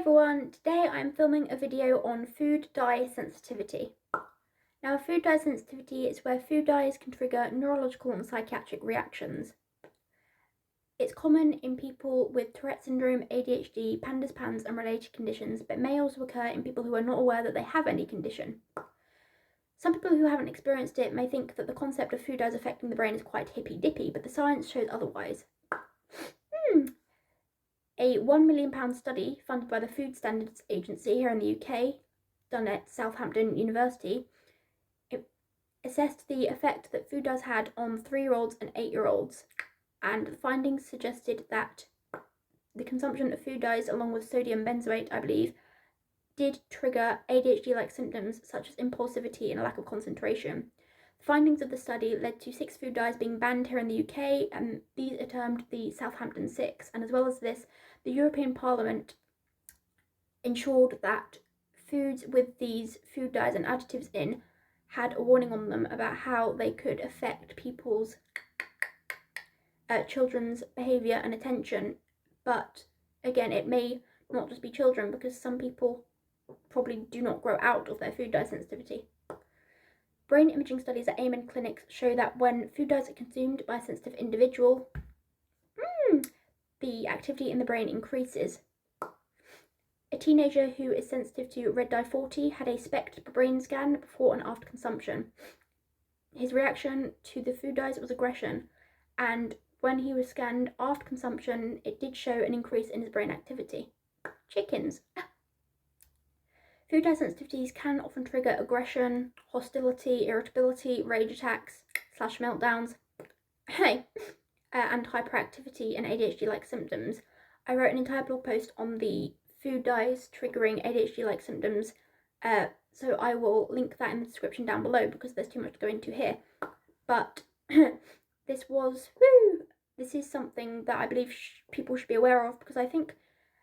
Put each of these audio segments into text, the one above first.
everyone, today I'm filming a video on food dye sensitivity. Now, food dye sensitivity is where food dyes can trigger neurological and psychiatric reactions. It's common in people with Tourette syndrome, ADHD, PANDAS, PANS and related conditions, but may also occur in people who are not aware that they have any condition. Some people who haven't experienced it may think that the concept of food dyes affecting the brain is quite hippy-dippy, but the science shows otherwise. A £1 million study funded by the Food Standards Agency here in the UK, done at Southampton University, assessed the effect that food dyes had on 3-year-olds and 8-year-olds, and the findings suggested that the consumption of food dyes, along with sodium benzoate, I believe, did trigger ADHD-like symptoms such as impulsivity and a lack of concentration. The findings of the study led to 6 food dyes being banned here in the UK, and these are termed the Southampton 6. And as well as this, the European Parliament ensured that foods with these food dyes and additives in had a warning on them about how they could affect people's children's behaviour and attention. But again, it may not just be children, because some people probably do not grow out of their food dye sensitivity. Brain imaging studies at Amen clinics show that when food dyes are consumed by a sensitive individual, the activity in the brain increases. A teenager who is sensitive to red dye 40 had a SPECT brain scan before and after consumption. His reaction to the food dyes was aggression, and when he was scanned after consumption, it did show an increase in his brain activity. Chickens. Food dye sensitivities can often trigger aggression, hostility, irritability, rage attacks / meltdowns, and hyperactivity and ADHD-like symptoms. I wrote an entire blog post on the food dyes triggering ADHD-like symptoms, so I will link that in the description down below because there's too much to go into here. But this is something that I believe people should be aware of, because I think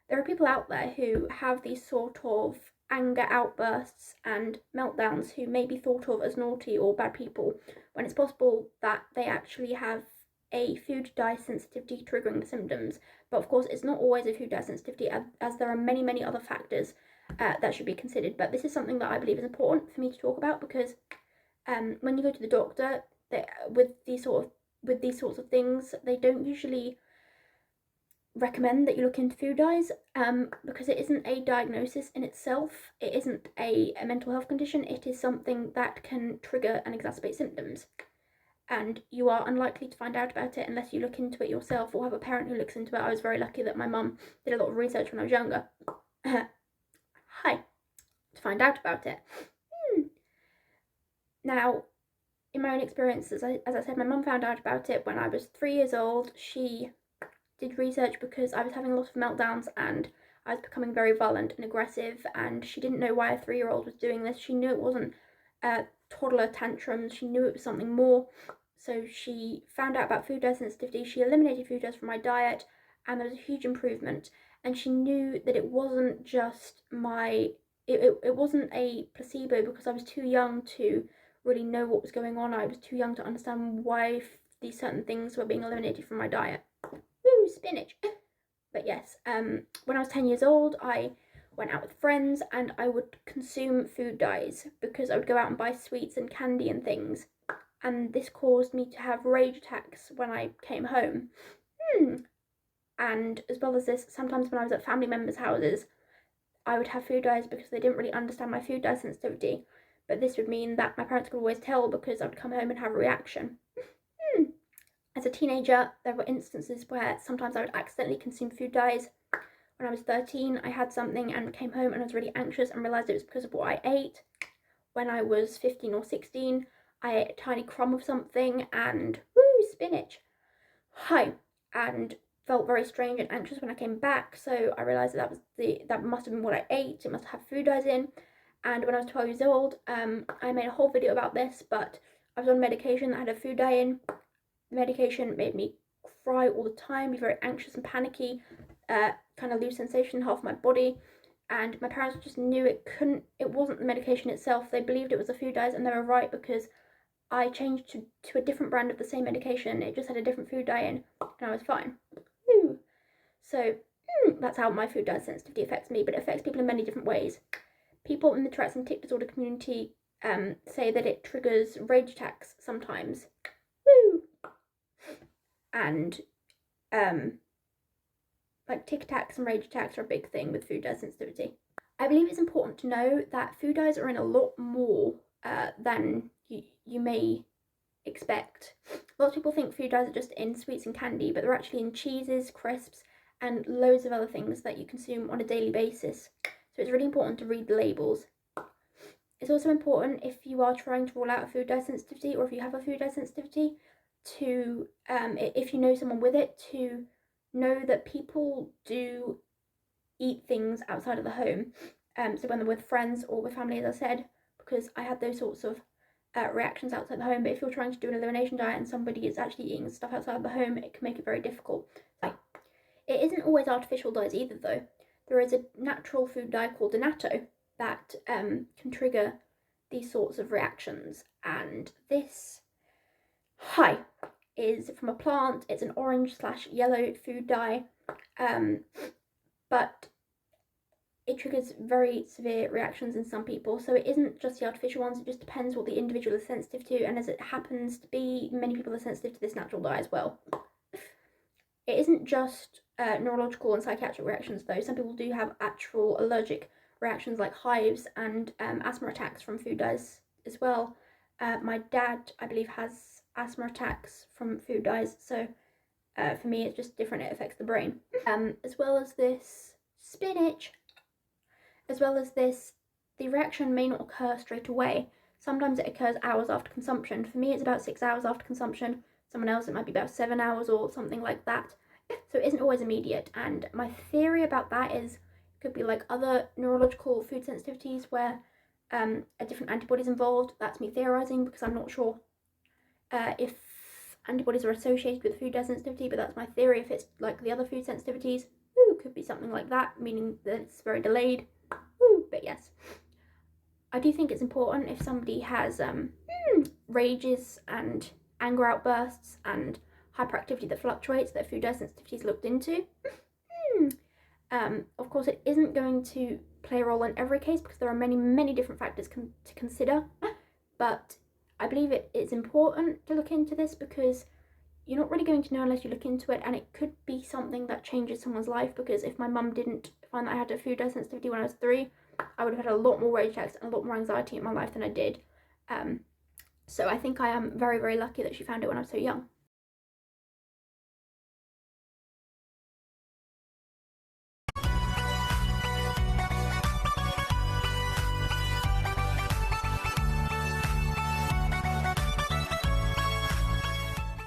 there are people out there who have these sort of anger outbursts and meltdowns who may be thought of as naughty or bad people, when it's possible that they actually have a food dye sensitivity triggering the symptoms. But of course, it's not always a food dye sensitivity, as there are many other factors that should be considered. But this is something that I believe is important for me to talk about, because when you go to the doctor, with these sorts of things, they don't usually recommend that you look into food dyes, because it isn't a diagnosis in itself. It isn't a mental health condition. It is something that can trigger and exacerbate symptoms, and you are unlikely to find out about it unless you look into it yourself or have a parent who looks into it. I was very lucky that my mum did a lot of research when I was younger to find out about it. Now, in my own experience, as I said, my mum found out about it when I was 3 years old. She did research because I was having a lot of meltdowns and I was becoming very violent and aggressive, and she didn't know why a 3-year-old was doing this. She knew it wasn't toddler tantrums, she knew it was something more. So she found out about food dye sensitivity. She eliminated food dyes from my diet, and there was a huge improvement. And she knew that it wasn't just it wasn't a placebo, because I was too young to really know what was going on. I was too young to understand why these certain things were being eliminated from my diet. Woo, spinach. But yes, when I was 10 years old, I went out with friends and I would consume food dyes because I would go out and buy sweets and candy and things. And this caused me to have rage attacks when I came home. And as well as this, sometimes when I was at family members' houses, I would have food dyes because they didn't really understand my food dye sensitivity. But this would mean that my parents could always tell, because I would come home and have a reaction. As a teenager, there were instances where sometimes I would accidentally consume food dyes. When I was 13, I had something and came home and I was really anxious and realised it was because of what I ate. When I was 15 or 16, I ate a tiny crumb of something and spinach. And felt very strange and anxious when I came back. So I realised that must have been what I ate. It must have food dyes in. And when I was 12 years old, I made a whole video about this, but I was on medication that had a food dye in. The medication made me cry all the time, be very anxious and panicky, kind of lose sensation in half my body. And my parents just knew it wasn't the medication itself. They believed it was the food dyes, and they were right, because I changed to a different brand of the same medication. It just had a different food dye in, and I was fine. So That's how my food dye sensitivity affects me, but it affects people in many different ways. People in the Tourette's and tic disorder community say that it triggers rage attacks sometimes. Woo! And like tic attacks and rage attacks are a big thing with food dye sensitivity. I believe it's important to know that food dyes are in a lot more than you may expect. Lots of people think food dyes are just in sweets and candy, but they're actually in cheeses, crisps, and loads of other things that you consume on a daily basis. So it's really important to read the labels. It's also important, if you are trying to rule out a food dye sensitivity, or if you have a food dye sensitivity, to if you know someone with it, to know that people do eat things outside of the home. So when they're with friends or with family, as I said, because I had those sorts of reactions outside the home. But if you're trying to do an elimination diet and somebody is actually eating stuff outside the home, it can make it very difficult. It isn't always artificial dyes either, though. There is a natural food dye called annatto that can trigger these sorts of reactions, and this is from a plant. It's an orange/yellow food dye, but it triggers very severe reactions in some people. So it isn't just the artificial ones, it just depends what the individual is sensitive to, and as it happens to be, many people are sensitive to this natural dye as well. It isn't just neurological and psychiatric reactions, though. Some people do have actual allergic reactions like hives and asthma attacks from food dyes as well. My dad, I believe, has asthma attacks from food dyes, so for me it's just different. It affects the brain. As well as this spinach, as well as this, the reaction may not occur straight away. Sometimes it occurs hours after consumption. For me it's about 6 hours after consumption. Someone else it might be about 7 hours or something like that. So it isn't always immediate, and my theory about that is it could be like other neurological food sensitivities where a different antibody's involved. That's me theorising because I'm not sure if antibodies are associated with food dye sensitivity, but that's my theory. If it's like the other food sensitivities, it could be something like that, meaning that it's very delayed. But yes, I do think it's important if somebody has rages and anger outbursts and hyperactivity that fluctuates, that food dye sensitivity is looked into. Of course, it isn't going to play a role in every case because there are many different factors to consider, but I believe it's important to look into this because you're not really going to know unless you look into it, and it could be something that changes someone's life. Because if my mum didn't find that I had a food dye sensitivity when I was 3, I would have had a lot more rage attacks and a lot more anxiety in my life than I did. So I think I am very lucky that she found it when I was so young.